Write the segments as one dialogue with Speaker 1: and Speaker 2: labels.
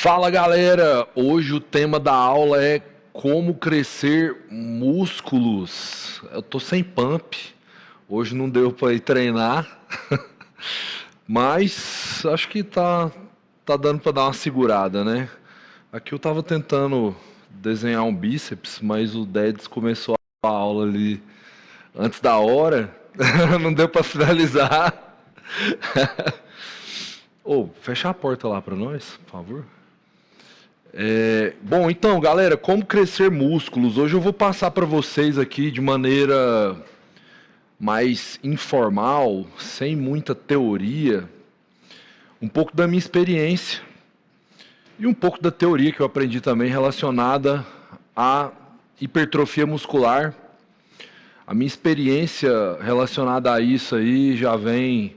Speaker 1: Fala galera, hoje o tema da aula é como crescer músculos. Eu tô sem pump, hoje não deu para ir treinar, mas acho que tá dando para dar uma segurada, né? Aqui eu tava tentando desenhar um bíceps, mas o Dedes começou a aula ali antes da hora, não deu para finalizar. Ô, fecha a porta lá para nós, por favor. Bom, então, galera, como crescer músculos? Hoje eu vou passar para vocês aqui de maneira mais informal, sem muita teoria, um pouco da minha experiência e um pouco da teoria que eu aprendi também relacionada à hipertrofia muscular. A minha experiência relacionada a isso aí já vem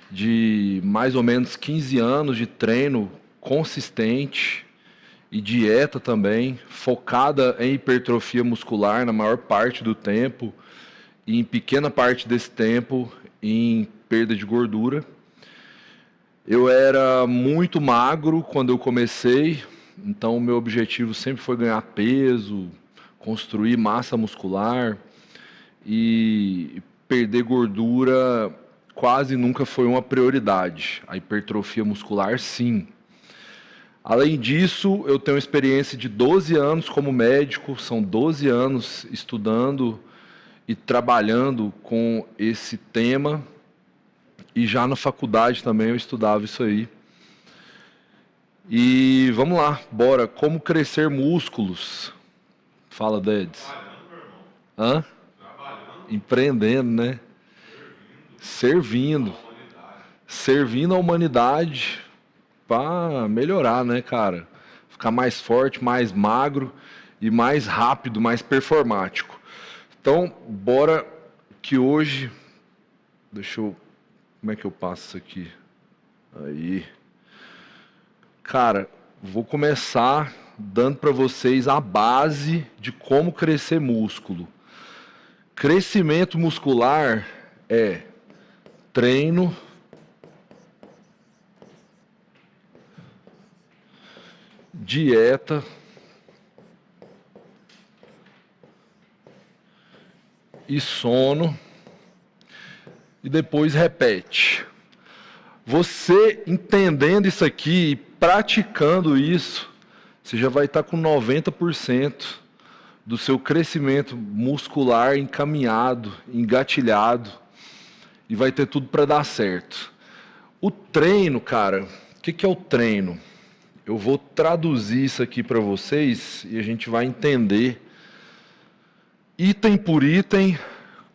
Speaker 1: de mais ou menos 15 anos de treino consistente e dieta também, focada em hipertrofia muscular na maior parte do tempo e em pequena parte desse tempo em perda de gordura. Eu era muito magro quando eu comecei, então o meu objetivo sempre foi ganhar peso, construir massa muscular e perder gordura quase nunca foi uma prioridade. A hipertrofia muscular, sim. Além disso, eu tenho experiência de 12 anos como médico, são 12 anos estudando e trabalhando com esse tema. E já na faculdade também eu estudava isso aí. E vamos lá, bora. Como crescer músculos? Fala, Dedes.
Speaker 2: Trabalhando, meu irmão.
Speaker 1: Hã?
Speaker 2: Trabalhando.
Speaker 1: Empreendendo, né? Servindo. Servindo a humanidade para melhorar, né, cara? Ficar mais forte, mais magro e mais rápido, mais performático. Então, bora que hoje... Como é que eu passo isso aqui? Aí. Cara, vou começar dando para vocês a base de como crescer músculo. Crescimento muscular é treino, dieta e sono e depois repete. Você entendendo isso aqui e praticando isso, você já vai estar com 90% do seu crescimento muscular encaminhado, engatilhado e vai ter tudo para dar certo. O treino, cara, o que é o treino? Eu vou traduzir isso aqui para vocês e a gente vai entender, item por item,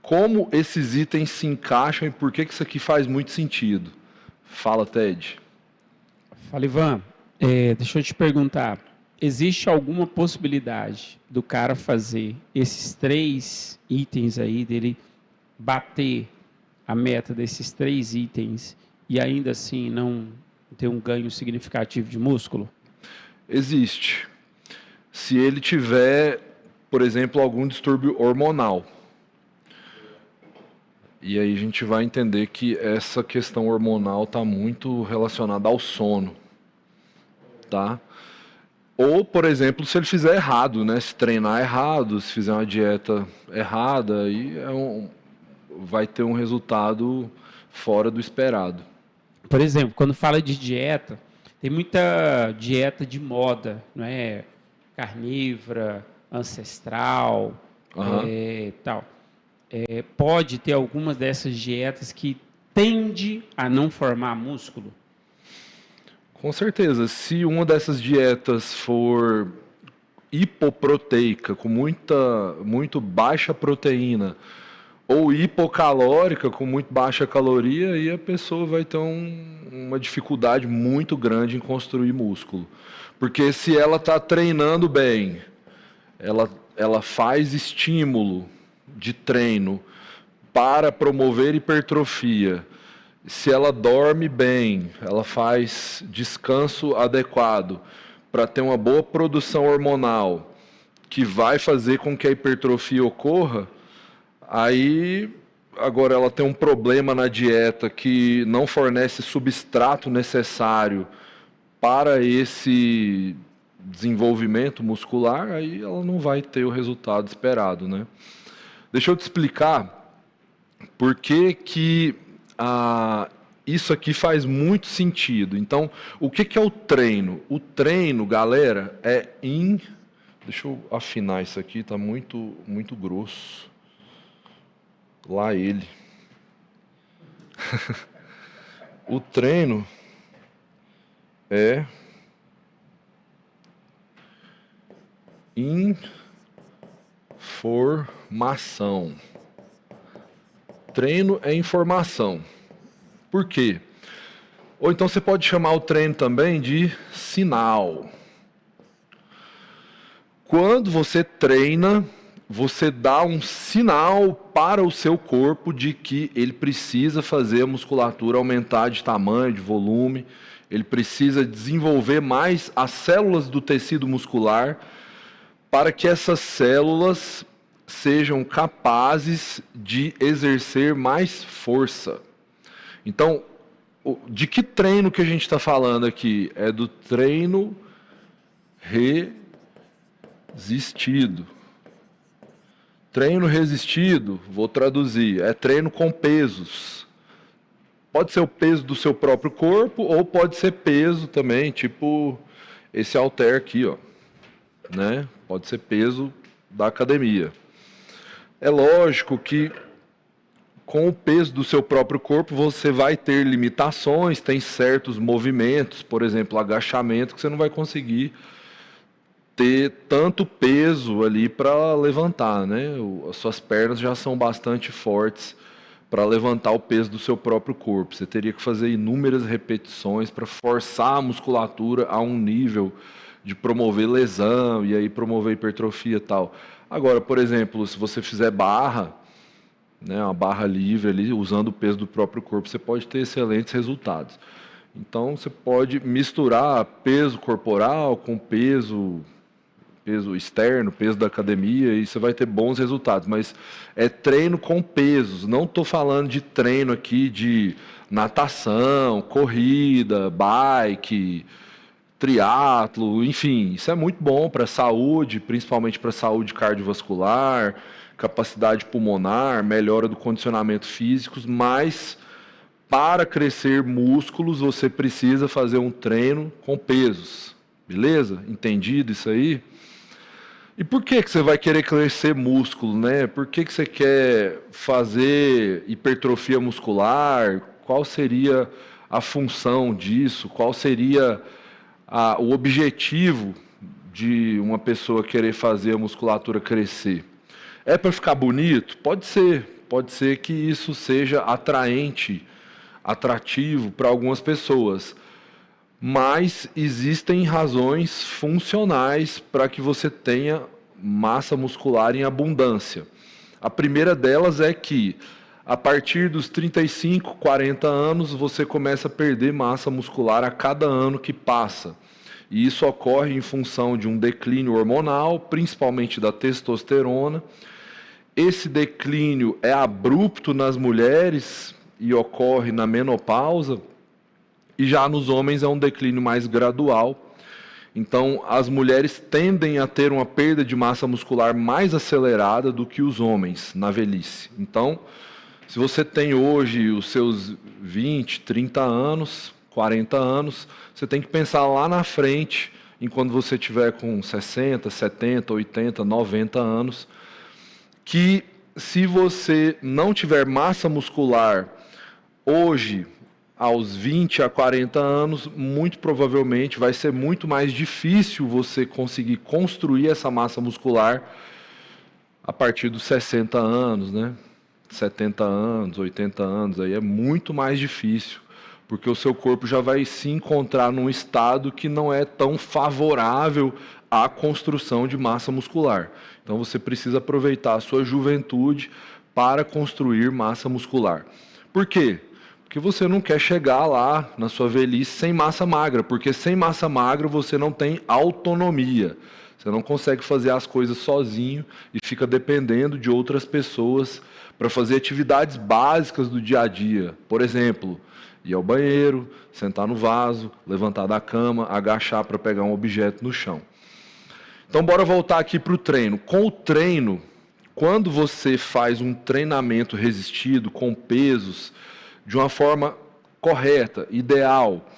Speaker 1: como esses itens se encaixam e por que isso aqui faz muito sentido. Fala, Ted.
Speaker 3: Fala, Ivan. Deixa eu te perguntar, existe alguma possibilidade do cara fazer esses 3 itens aí, dele bater a meta desses 3 itens e ainda assim não ter um ganho significativo de músculo?
Speaker 1: Existe. Se ele tiver, por exemplo, algum distúrbio hormonal. E aí a gente vai entender que essa questão hormonal está muito relacionada ao sono, tá? Ou, por exemplo, se ele fizer errado, né? Se treinar errado, se fizer uma dieta errada, aí vai ter um resultado fora do esperado.
Speaker 3: Por exemplo, quando fala de dieta, tem muita dieta de moda, não é? Carnívora, ancestral, tal. Pode ter algumas dessas dietas que tende a não formar músculo?
Speaker 1: Com certeza. Se uma dessas dietas for hipoproteica, com muito baixa proteína, ou hipocalórica, com muito baixa caloria, aí a pessoa vai ter uma dificuldade muito grande em construir músculo. Porque se ela está treinando bem, ela faz estímulo de treino para promover hipertrofia, se ela dorme bem, ela faz descanso adequado para ter uma boa produção hormonal, que vai fazer com que a hipertrofia ocorra, aí agora ela tem um problema na dieta que não fornece substrato necessário para esse desenvolvimento muscular, aí ela não vai ter o resultado esperado, né? Deixa eu te explicar por que que isso aqui faz muito sentido. Então, o que que é o treino? O treino, galera, Deixa eu afinar isso aqui, tá muito grosso. Lá ele. O treino é informação. Treino é informação. Por quê? Ou então você pode chamar o treino também de sinal. Quando você treina, você dá um sinal para o seu corpo de que ele precisa fazer a musculatura aumentar de tamanho, de volume, ele precisa desenvolver mais as células do tecido muscular para que essas células sejam capazes de exercer mais força. Então, de que treino que a gente está falando aqui? É do treino resistido. Treino resistido, vou traduzir, é treino com pesos. Pode ser o peso do seu próprio corpo ou pode ser peso também, tipo esse halter aqui, ó, né? Pode ser peso da academia. É lógico que com o peso do seu próprio corpo você vai ter limitações, tem certos movimentos, por exemplo, agachamento, que você não vai conseguir ter tanto peso ali para levantar, né? As suas pernas já são bastante fortes para levantar o peso do seu próprio corpo. Você teria que fazer inúmeras repetições para forçar a musculatura a um nível de promover lesão e aí promover hipertrofia e tal. Agora, por exemplo, se você fizer barra, né, uma barra livre ali, usando o peso do próprio corpo, você pode ter excelentes resultados. Então, você pode misturar peso corporal com peso externo, peso da academia, e você vai ter bons resultados. Mas é treino com pesos. Não estou falando de treino aqui de natação, corrida, bike, triatlo, enfim. Isso é muito bom para a saúde, principalmente para a saúde cardiovascular, capacidade pulmonar, melhora do condicionamento físico, mas para crescer músculos você precisa fazer um treino com pesos. Beleza? Entendido isso aí? E por que você vai querer crescer músculo, né? Por que você quer fazer hipertrofia muscular? Qual seria a função disso? Qual seria o objetivo de uma pessoa querer fazer a musculatura crescer? É para ficar bonito? Pode ser que isso seja atrativo para algumas pessoas, mas existem razões funcionais para que você tenha massa muscular em abundância. A primeira delas é que, a partir dos 35, 40 anos, você começa a perder massa muscular a cada ano que passa. E isso ocorre em função de um declínio hormonal, principalmente da testosterona. Esse declínio é abrupto nas mulheres e ocorre na menopausa, e já nos homens é um declínio mais gradual. Então, as mulheres tendem a ter uma perda de massa muscular mais acelerada do que os homens na velhice. Então, se você tem hoje os seus 20, 30 anos, 40 anos, você tem que pensar lá na frente, enquanto você tiver com 60, 70, 80, 90 anos, que se você não tiver massa muscular hoje, aos 20 a 40 anos, muito provavelmente vai ser muito mais difícil você conseguir construir essa massa muscular a partir dos 60 anos, né? 70 anos, 80 anos, aí é muito mais difícil, porque o seu corpo já vai se encontrar num estado que não é tão favorável à construção de massa muscular. Então você precisa aproveitar a sua juventude para construir massa muscular. Por quê? Porque você não quer chegar lá na sua velhice sem massa magra, porque sem massa magra você não tem autonomia. Você não consegue fazer as coisas sozinho e fica dependendo de outras pessoas para fazer atividades básicas do dia a dia. Por exemplo, Ir ao banheiro, sentar no vaso, levantar da cama, agachar para pegar um objeto no chão. Então, bora voltar aqui para o treino. Com o treino, quando você faz um treinamento resistido, com pesos, de uma forma correta, ideal,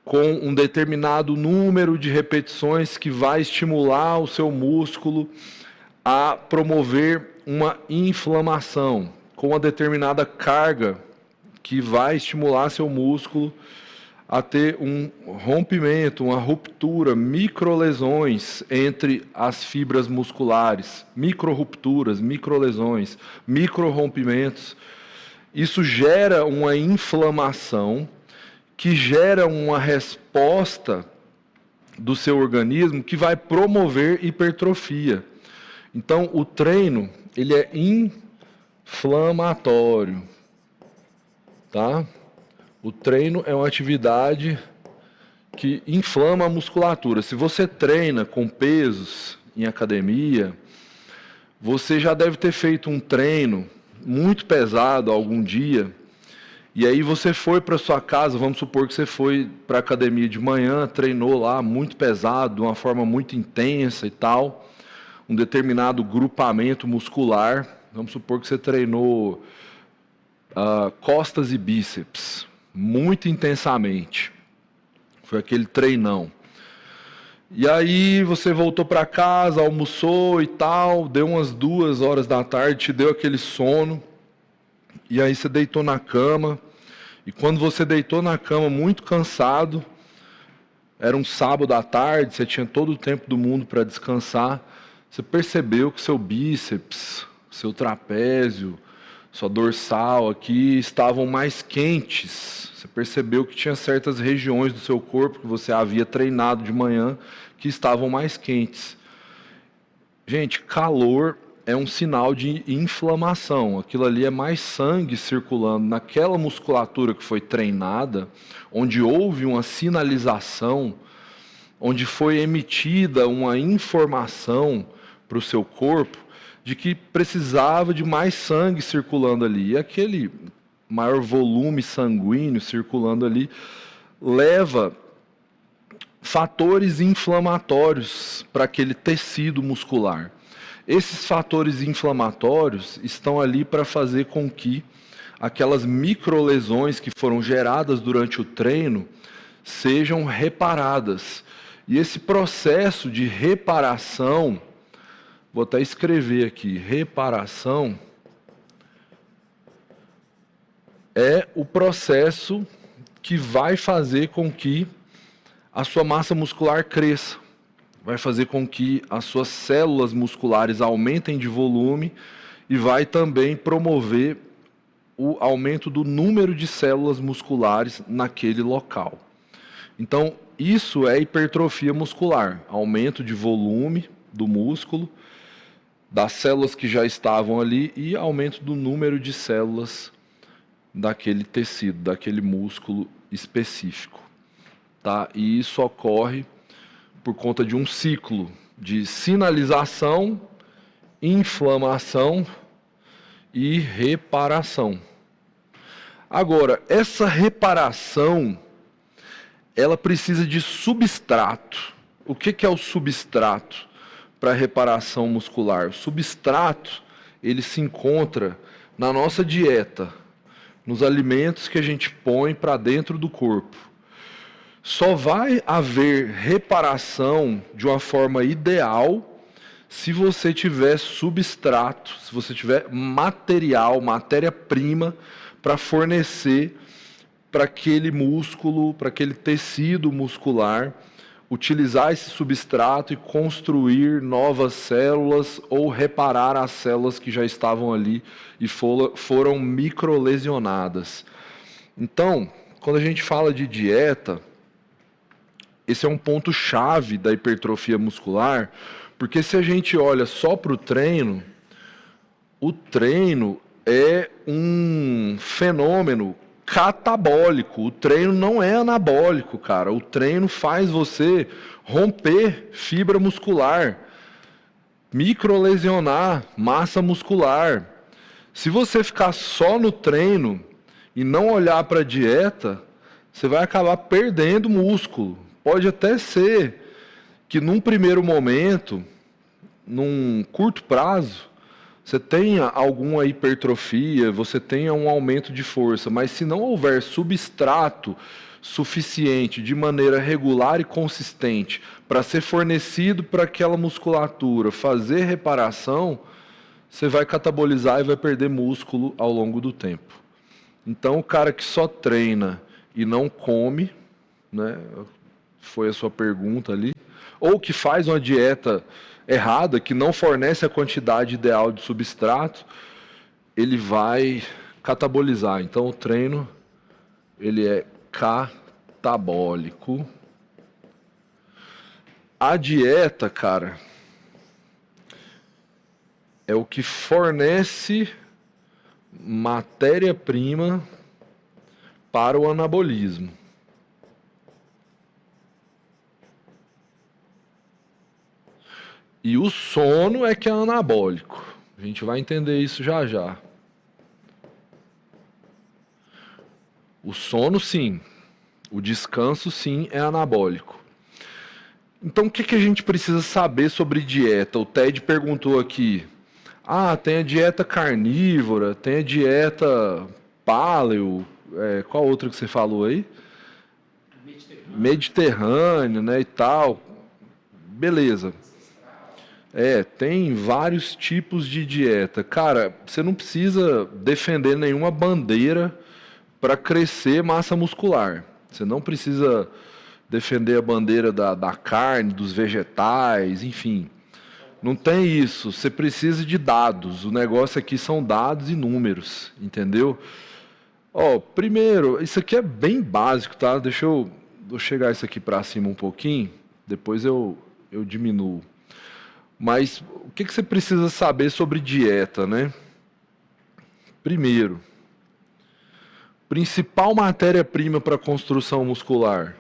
Speaker 1: com um determinado número de repetições que vai estimular o seu músculo a promover uma inflamação, com uma determinada carga que vai estimular seu músculo a ter um rompimento, uma ruptura, microlesões entre as fibras musculares, microrupturas, microlesões, microrompimentos. Isso gera uma inflamação que gera uma resposta do seu organismo que vai promover hipertrofia. Então, o treino, ele é inflamatório, tá? O treino é uma atividade que inflama a musculatura. Se você treina com pesos em academia, você já deve ter feito um treino muito pesado algum dia, e aí você foi para sua casa, vamos supor que você foi para a academia de manhã, treinou lá muito pesado, de uma forma muito intensa e tal, um determinado grupamento muscular, vamos supor que você treinou costas e bíceps, muito intensamente. Foi aquele treinão. E aí você voltou para casa, almoçou e tal, deu umas 2 horas da tarde, te deu aquele sono, e aí você deitou na cama, e quando você deitou na cama muito cansado, era um sábado à tarde, você tinha todo o tempo do mundo para descansar, você percebeu que seu bíceps, seu trapézio, sua dorsal aqui estavam mais quentes. Você percebeu que tinha certas regiões do seu corpo que você havia treinado de manhã que estavam mais quentes. Gente, calor é um sinal de inflamação. Aquilo ali é mais sangue circulando naquela musculatura que foi treinada, onde houve uma sinalização, onde foi emitida uma informação para o seu corpo de que precisava de mais sangue circulando ali. E aquele maior volume sanguíneo circulando ali leva fatores inflamatórios para aquele tecido muscular. Esses fatores inflamatórios estão ali para fazer com que aquelas microlesões que foram geradas durante o treino sejam reparadas. E esse processo de reparação, vou até escrever aqui, reparação, é o processo que vai fazer com que a sua massa muscular cresça, vai fazer com que as suas células musculares aumentem de volume e vai também promover o aumento do número de células musculares naquele local. Então, isso é hipertrofia muscular, aumento de volume do músculo, das células que já estavam ali e aumento do número de células daquele tecido, daquele músculo específico. Tá? E isso ocorre por conta de um ciclo de sinalização, inflamação e reparação. Agora, essa reparação, ela precisa de substrato. O que é o substrato para reparação muscular? O substrato, ele se encontra na nossa dieta, nos alimentos que a gente põe para dentro do corpo. Só vai haver reparação de uma forma ideal se você tiver substrato, se você tiver material, matéria-prima para fornecer para aquele músculo, para aquele tecido muscular, utilizar esse substrato e construir novas células ou reparar as células que já estavam ali e foram microlesionadas. Então, quando a gente fala de dieta, esse é um ponto-chave da hipertrofia muscular, porque se a gente olha só para o treino é um fenômeno catabólico. O treino não é anabólico, cara. O treino faz você romper fibra muscular, microlesionar massa muscular. Se você ficar só no treino e não olhar para a dieta, você vai acabar perdendo músculo. Pode até ser que num primeiro momento, num curto prazo, você tenha alguma hipertrofia, você tenha um aumento de força, mas se não houver substrato suficiente de maneira regular e consistente para ser fornecido para aquela musculatura fazer reparação, você vai catabolizar e vai perder músculo ao longo do tempo. Então, o cara que só treina e não come, né, foi a sua pergunta ali, ou que faz uma dieta errada, que não fornece a quantidade ideal de substrato, ele vai catabolizar. Então, o treino, ele é catabólico. A dieta, cara, é o que fornece matéria-prima para o anabolismo. E o sono é que é anabólico. A gente vai entender isso já já. O sono, sim. O descanso, sim, é anabólico. Então, o que a gente precisa saber sobre dieta? O Ted perguntou aqui. Tem a dieta carnívora, tem a dieta paleo. Qual outra que você falou aí? Mediterrâneo, né, e tal. Beleza. Tem vários tipos de dieta. Cara, você não precisa defender nenhuma bandeira para crescer massa muscular. Você não precisa defender a bandeira da carne, dos vegetais, enfim. Não tem isso. Você precisa de dados. O negócio aqui são dados e números, entendeu? Primeiro, isso aqui é bem básico, tá? Deixa eu chegar isso aqui para cima um pouquinho, depois eu diminuo. Mas o que você precisa saber sobre dieta, né? Primeiro, principal matéria-prima para construção muscular: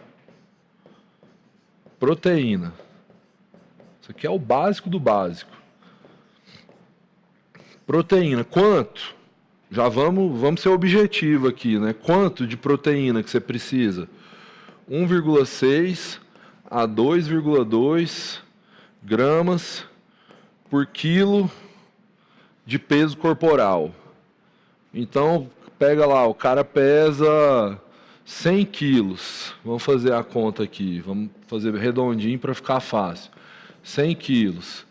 Speaker 1: proteína. Isso aqui é o básico do básico. Proteína, quanto? Já vamos ser objetivo aqui, né? Quanto de proteína que você precisa? 1,6 a 2,2 gramas por quilo de peso corporal. Então, pega lá, o cara pesa 100 quilos. Vamos fazer a conta aqui. Vamos fazer redondinho para ficar fácil. 100 quilos.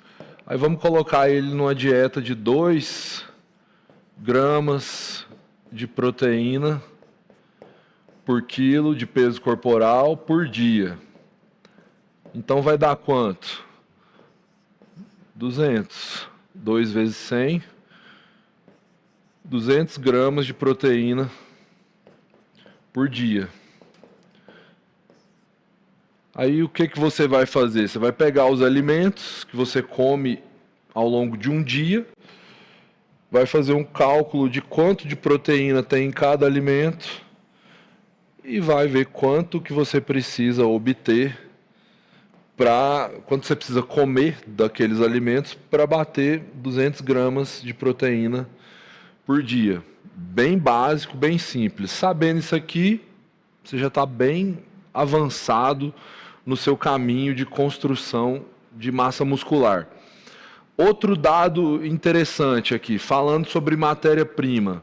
Speaker 1: Aí vamos colocar ele numa dieta de 2 gramas de proteína por quilo de peso corporal por dia. Então vai dar quanto? 200. 2 vezes 100. 200 gramas de proteína por dia. Aí o que você vai fazer? Você vai pegar os alimentos que você come ao longo de um dia, vai fazer um cálculo de quanto de proteína tem em cada alimento e vai ver quanto que você precisa obter quanto você precisa comer daqueles alimentos para bater 200 gramas de proteína por dia. Bem básico, bem simples. Sabendo isso aqui, você já está bem avançado no seu caminho de construção de massa muscular. Outro dado interessante aqui, falando sobre matéria-prima.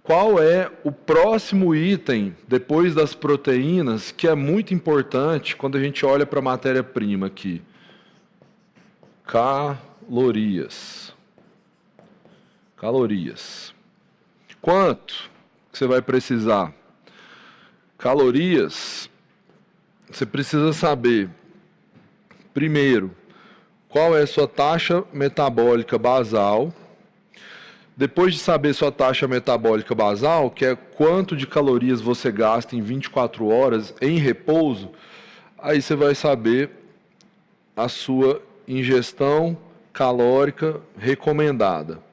Speaker 1: Qual é o próximo item, depois das proteínas, que é muito importante quando a gente olha para a matéria-prima aqui? Calorias. Calorias. Quanto que você vai precisar? Calorias, você precisa saber, primeiro, qual é a sua taxa metabólica basal. Depois de saber sua taxa metabólica basal, que é quanto de calorias você gasta em 24 horas em repouso, aí você vai saber a sua ingestão calórica recomendada.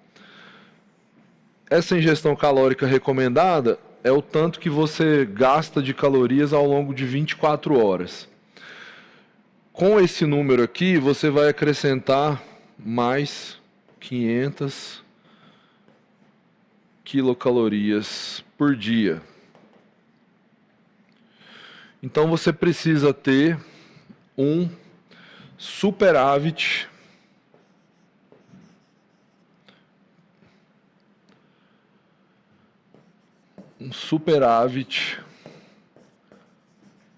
Speaker 1: Essa ingestão calórica recomendada é o tanto que você gasta de calorias ao longo de 24 horas. Com esse número aqui, você vai acrescentar mais 500 quilocalorias por dia. Então você precisa ter um superávit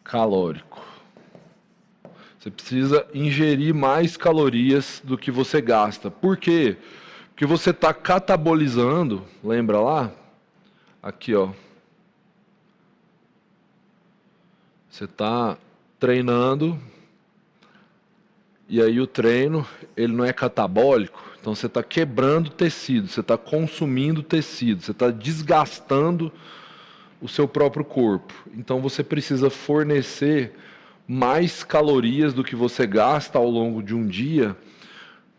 Speaker 1: calórico. Você precisa ingerir mais calorias do que você gasta. Por quê? Porque você está catabolizando, lembra lá? Aqui, ó. Você está treinando, e aí o treino, ele não é catabólico, então você está quebrando tecido, você está consumindo tecido, você está desgastando o seu próprio corpo. Então você precisa fornecer mais calorias do que você gasta ao longo de um dia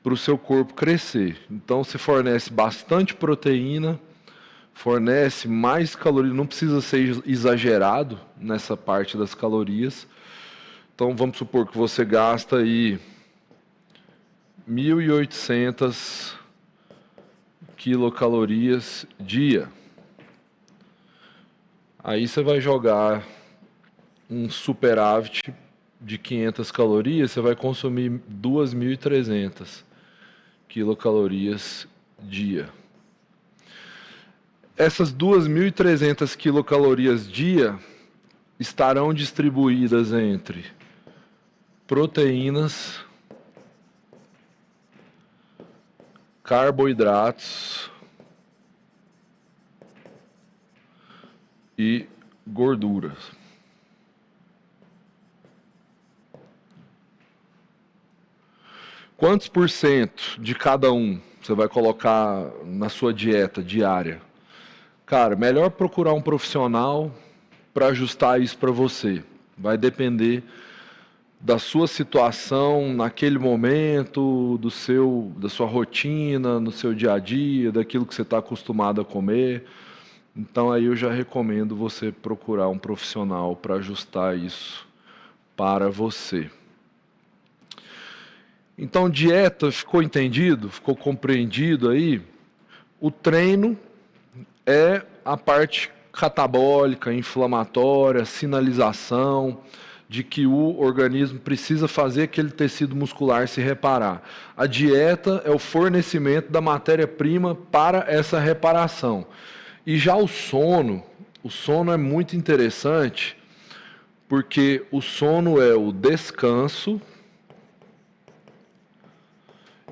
Speaker 1: para o seu corpo crescer. Então você fornece bastante proteína, fornece mais calorias, não precisa ser exagerado nessa parte das calorias. Então vamos supor que você gasta aí 1.800 quilocalorias dia. Aí você vai jogar um superávit de 500 calorias, você vai consumir 2.300 quilocalorias dia. Essas 2.300 quilocalorias dia estarão distribuídas entre proteínas, carboidratos e gorduras. Quantos por cento de cada um você vai colocar na sua dieta diária? Cara, melhor procurar um profissional para ajustar isso para você. Vai depender da sua situação naquele momento, da sua rotina, no seu dia a dia, daquilo que você está acostumado a comer. Então aí eu já recomendo você procurar um profissional para ajustar isso para você. Então dieta, ficou entendido? Ficou compreendido aí? O treino é a parte catabólica, inflamatória, sinalização de que o organismo precisa fazer aquele tecido muscular se reparar. A dieta é o fornecimento da matéria-prima para essa reparação. E já o sono é muito interessante, porque o sono é o descanso,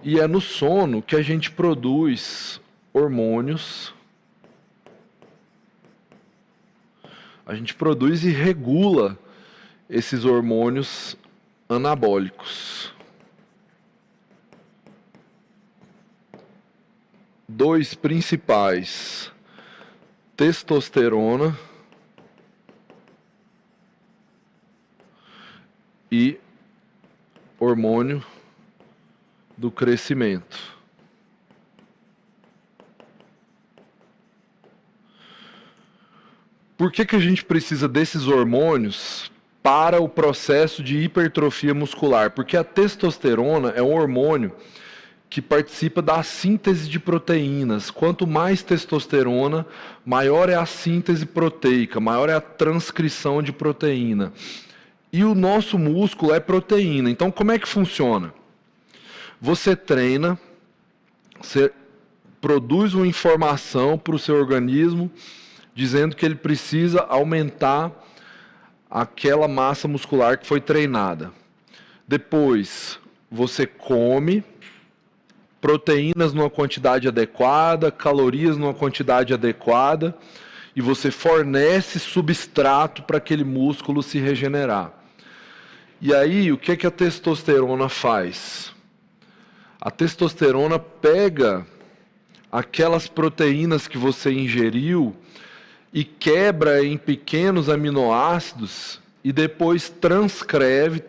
Speaker 1: e é no sono que a gente produz hormônios. A gente produz e regula esses hormônios anabólicos. Dois principais: testosterona e hormônio do crescimento. Por que a gente precisa desses hormônios para o processo de hipertrofia muscular? Porque a testosterona é um hormônio que participa da síntese de proteínas. Quanto mais testosterona, maior é a síntese proteica, maior é a transcrição de proteína. E o nosso músculo é proteína. Então, como é que funciona? Você treina, você produz uma informação para o seu organismo dizendo que ele precisa aumentar aquela massa muscular que foi treinada. Depois, você come proteínas numa quantidade adequada, calorias numa quantidade adequada, e você fornece substrato para aquele músculo se regenerar. E aí, o que a testosterona faz? A testosterona pega aquelas proteínas que você ingeriu e quebra em pequenos aminoácidos e depois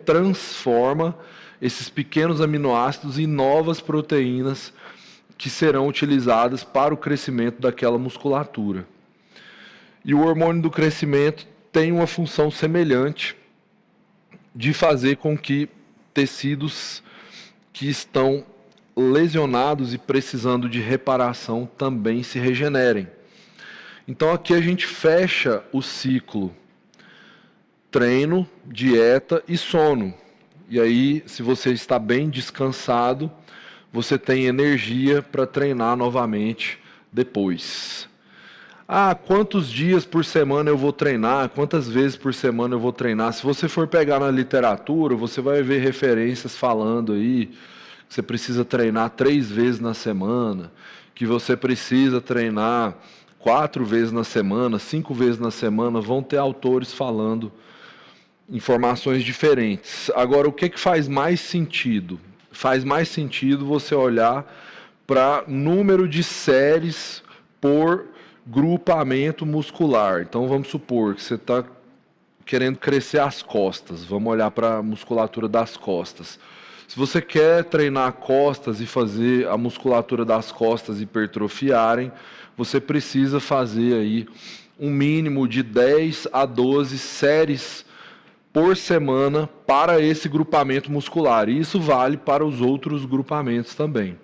Speaker 1: transforma esses pequenos aminoácidos em novas proteínas que serão utilizadas para o crescimento daquela musculatura. E o hormônio do crescimento tem uma função semelhante de fazer com que tecidos que estão lesionados e precisando de reparação também se regenerem. Então aqui a gente fecha o ciclo treino, dieta e sono. E aí, se você está bem descansado, você tem energia para treinar novamente depois. Ah, quantos dias por semana eu vou treinar? Quantas vezes por semana eu vou treinar? Se você for pegar na literatura, você vai ver referências falando aí que você precisa treinar 3 vezes na semana, que você precisa treinar 4 vezes na semana, 5 vezes na semana. Vão ter autores falando informações diferentes. Agora, o que faz mais sentido? Faz mais sentido você olhar para número de séries por grupamento muscular. Então vamos supor que você está querendo crescer as costas. Vamos olhar para a musculatura das costas. Se você quer treinar costas e fazer a musculatura das costas hipertrofiarem, você precisa fazer aí um mínimo de 10 a 12 séries por semana para esse grupamento muscular. E isso vale para os outros grupamentos também.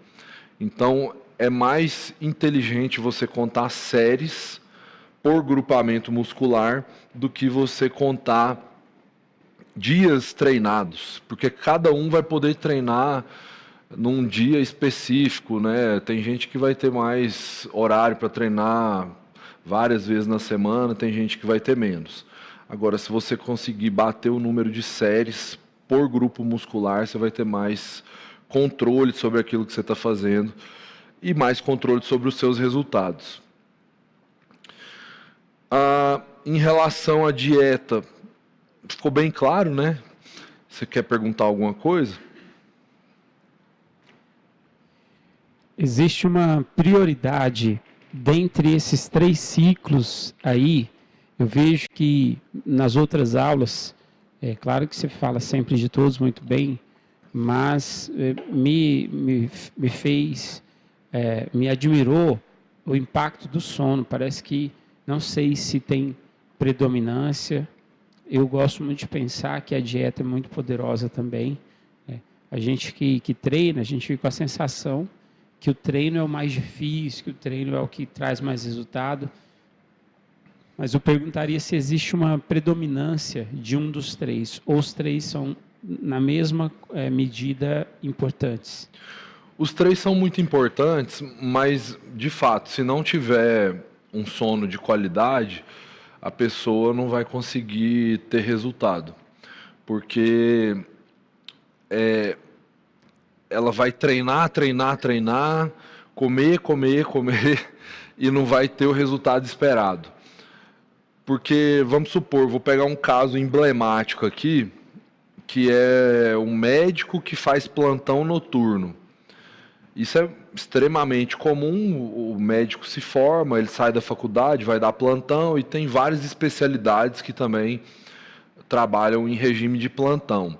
Speaker 1: Então, é mais inteligente você contar séries por grupamento muscular do que você contar dias treinados, porque cada um vai poder treinar num dia específico, né? Tem gente que vai ter mais horário para treinar várias vezes na semana, tem gente que vai ter menos. Agora, se você conseguir bater o número de séries por grupo muscular, você vai ter mais controle sobre aquilo que você está fazendo e mais controle sobre os seus resultados. Em relação à dieta, ficou bem claro, né? Você quer perguntar alguma coisa?
Speaker 3: Existe uma prioridade dentre esses 3 ciclos aí. Eu vejo que nas outras aulas, é claro que você fala sempre de todos muito bem, mas me fez, me admirou o impacto do sono. Parece que, não sei se tem predominância. Eu gosto muito de pensar que a dieta é muito poderosa também. A gente que treina, a gente fica com a sensação que o treino é o mais difícil, que o treino é o que traz mais resultado. Mas eu perguntaria se existe uma predominância de um dos 3, ou os 3 são, na mesma medida, importantes.
Speaker 1: Os 3 são muito importantes, mas, de fato, se não tiver um sono de qualidade, a pessoa não vai conseguir ter resultado. Porque ela vai treinar, comer, e não vai ter o resultado esperado. Porque, vamos supor, vou pegar um caso emblemático aqui, que é um médico que faz plantão noturno. Isso é extremamente comum, o médico se forma, ele sai da faculdade, vai dar plantão, e tem várias especialidades que também trabalham em regime de plantão.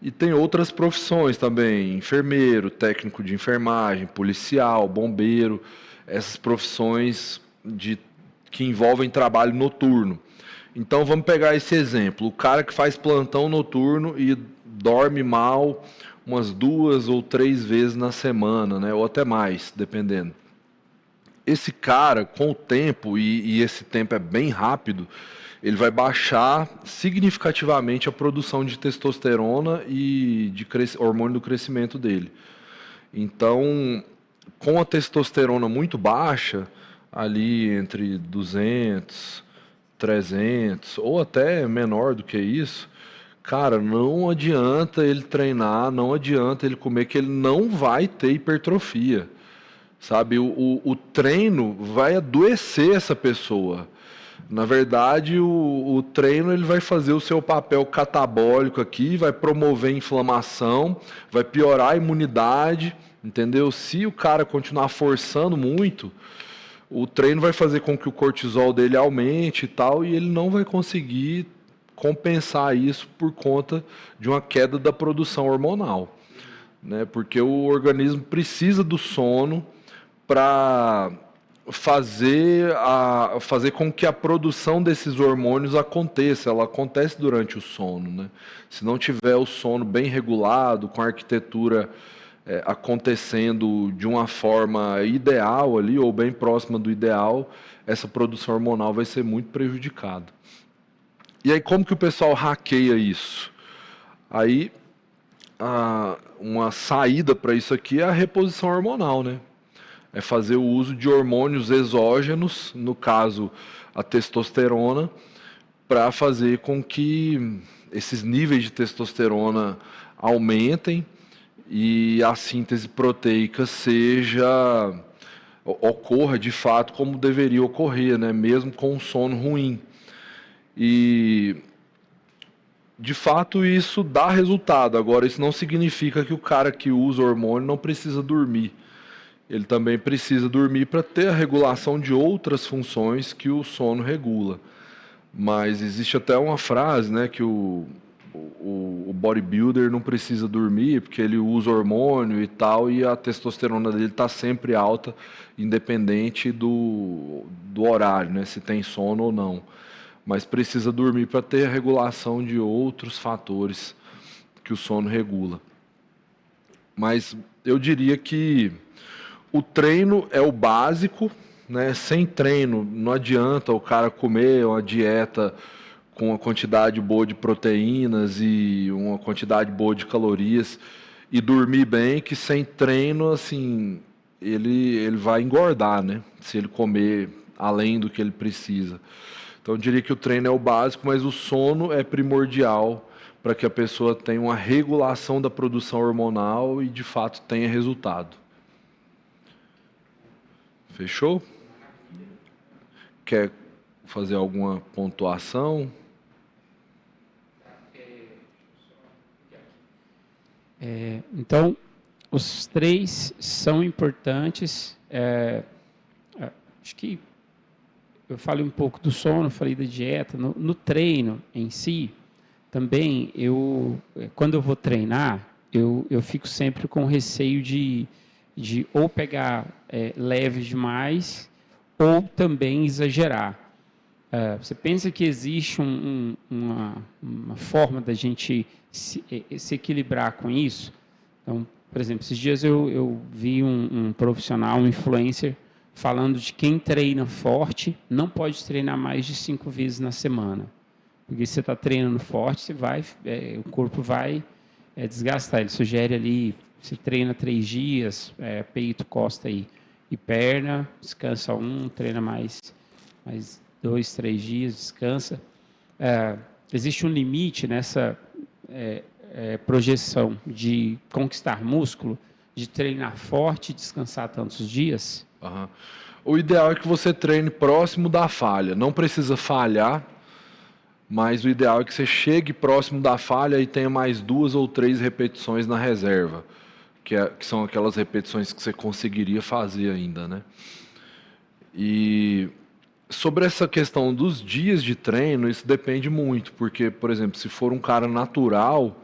Speaker 1: E tem outras profissões também, enfermeiro, técnico de enfermagem, policial, bombeiro, essas profissões que envolvem trabalho noturno. Então vamos pegar esse exemplo, o cara que faz plantão noturno e dorme mal umas 2 ou 3 vezes na semana, né? Ou até mais, dependendo. Esse cara, com o tempo, e esse tempo é bem rápido, ele vai baixar significativamente a produção de testosterona e de hormônio do crescimento dele. Então, com a testosterona muito baixa, ali entre 200, 300, ou até menor do que isso, cara, não adianta ele treinar, não adianta ele comer, que ele não vai ter hipertrofia, sabe? O treino vai adoecer essa pessoa. Na verdade, o treino ele vai fazer o seu papel catabólico aqui, vai promover inflamação, vai piorar a imunidade, entendeu? Se o cara continuar forçando muito, o treino vai fazer com que o cortisol dele aumente e tal, e ele não vai conseguir compensar isso por conta de uma queda da produção hormonal, né? Porque o organismo precisa do sono para fazer com que a produção desses hormônios aconteça. Ela acontece durante o sono, né? Se não tiver o sono bem regulado, com a arquitetura acontecendo de uma forma ideal ali, ou bem próxima do ideal, essa produção hormonal vai ser muito prejudicada. E aí como que o pessoal hackeia isso? Aí uma saída para isso aqui é a reposição hormonal, né? É fazer o uso de hormônios exógenos, no caso a testosterona, para fazer com que esses níveis de testosterona aumentem e a síntese proteica ocorra de fato como deveria ocorrer, né? Mesmo com um sono ruim. E de fato isso dá resultado. Agora, isso não significa que o cara que usa hormônio não precisa dormir. Ele também precisa dormir para ter a regulação de outras funções que o sono regula. Mas existe até uma frase, né, que o bodybuilder não precisa dormir porque ele usa hormônio e tal, e a testosterona dele está sempre alta, independente do horário, né, se tem sono ou não. Mas precisa dormir para ter a regulação de outros fatores que o sono regula. Mas eu diria que o treino é o básico, né? Sem treino não adianta o cara comer uma dieta com uma quantidade boa de proteínas e uma quantidade boa de calorias e dormir bem, que sem treino, assim, ele vai engordar, né? Se ele comer além do que ele precisa. Então eu diria que o treino é o básico, mas o sono é primordial para que a pessoa tenha uma regulação da produção hormonal e de fato tenha resultado. Fechou? Quer fazer alguma pontuação?
Speaker 3: Então, os três são importantes. Acho que eu falei um pouco do sono, falei da dieta. No treino em si, também, quando eu vou treinar, eu fico sempre com receio de ou pegar leve demais ou também exagerar. Você pensa que existe uma forma da gente se equilibrar com isso? Então, por exemplo, esses dias eu vi um profissional, um influencer, falando de quem treina forte não pode treinar mais de 5 vezes na semana. Porque se você está treinando forte, o corpo vai desgastar. Ele sugere ali, você treina 3 dias, peito, costa e perna, descansa treina mais 2, 3 dias, descansa. Existe um limite nessa projeção de conquistar músculo, de treinar forte e descansar tantos dias?
Speaker 1: Uhum. O ideal é que você treine próximo da falha. Não precisa falhar, mas o ideal é que você chegue próximo da falha e tenha mais 2 ou 3 repetições na reserva, que são aquelas repetições que você conseguiria fazer ainda, né? E sobre essa questão dos dias de treino, isso depende muito, porque, por exemplo, se for um cara natural,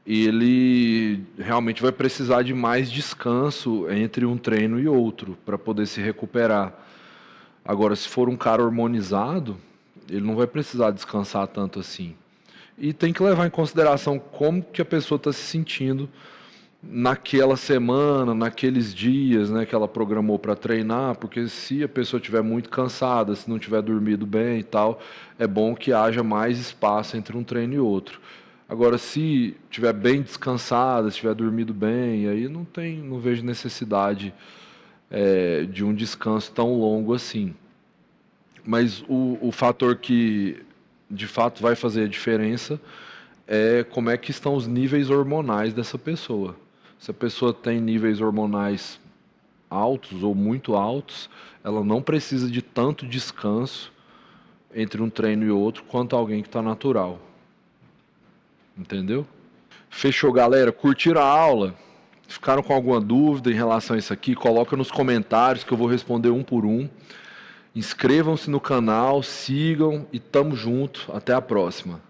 Speaker 1: ele realmente vai precisar de mais descanso entre um treino e outro para poder se recuperar. Agora, se for um cara hormonizado, ele não vai precisar descansar tanto assim. E tem que levar em consideração como que a pessoa está se sentindo naquela semana, naqueles dias, né, que ela programou para treinar, porque se a pessoa estiver muito cansada, se não tiver dormido bem e tal, é bom que haja mais espaço entre um treino e outro. Agora, se estiver bem descansada, se tiver dormido bem, aí não vejo necessidade de um descanso tão longo assim. Mas o fator que de fato vai fazer a diferença é como é que estão os níveis hormonais dessa pessoa. Se a pessoa tem níveis hormonais altos ou muito altos, ela não precisa de tanto descanso entre um treino e outro quanto alguém que está natural. Entendeu? Fechou, galera? Curtiram a aula? Ficaram com alguma dúvida em relação a isso aqui? Coloca nos comentários que eu vou responder um por um. Inscrevam-se no canal, sigam e tamo junto. Até a próxima.